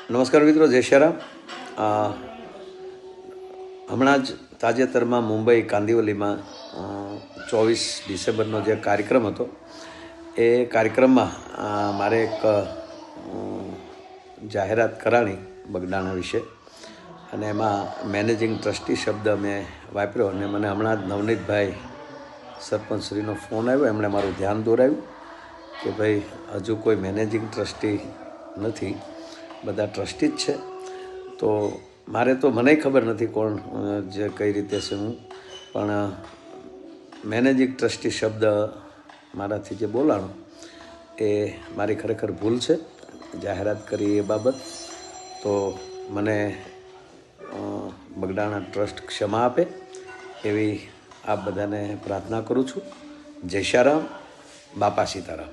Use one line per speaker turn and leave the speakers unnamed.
નમસ્કાર મિત્રો, જય શ્રી રામ. હમણાં જ તાજેતરમાં મુંબઈ કાંદિવલીમાં 24 ડિસેમ્બરનો જે કાર્યક્રમ હતો એ કાર્યક્રમમાં મારે એક જાહેરાત કરાણી બગડાણા વિશે, અને એમાં મેનેજિંગ ટ્રસ્ટી શબ્દ મેં વાપર્યો. અને મને હમણાં જ નવનીતભાઈ સરપંચશ્રીનો ફોન આવ્યો. એમણે મારું ધ્યાન દોરાવ્યું કે ભાઈ હજુ કોઈ મેનેજિંગ ટ્રસ્ટી નથી, બધા ટ્રસ્ટી જ છે. તો મારે તો મને ખબર નથી કોણ જે કઈ રીતે છે હું, પણ મેનેજિંગ ટ્રસ્ટી શબ્દ મારાથી જે બોલાણો એ મારી ખરેખર ભૂલ છે. જાહેરાત કરી એ બાબત તો મને બગડાણા ટ્રસ્ટ ક્ષમા આપે એવી આપ બધાને પ્રાર્થના કરું છું. જય શ્રી રામ. બાપા સીતારામ.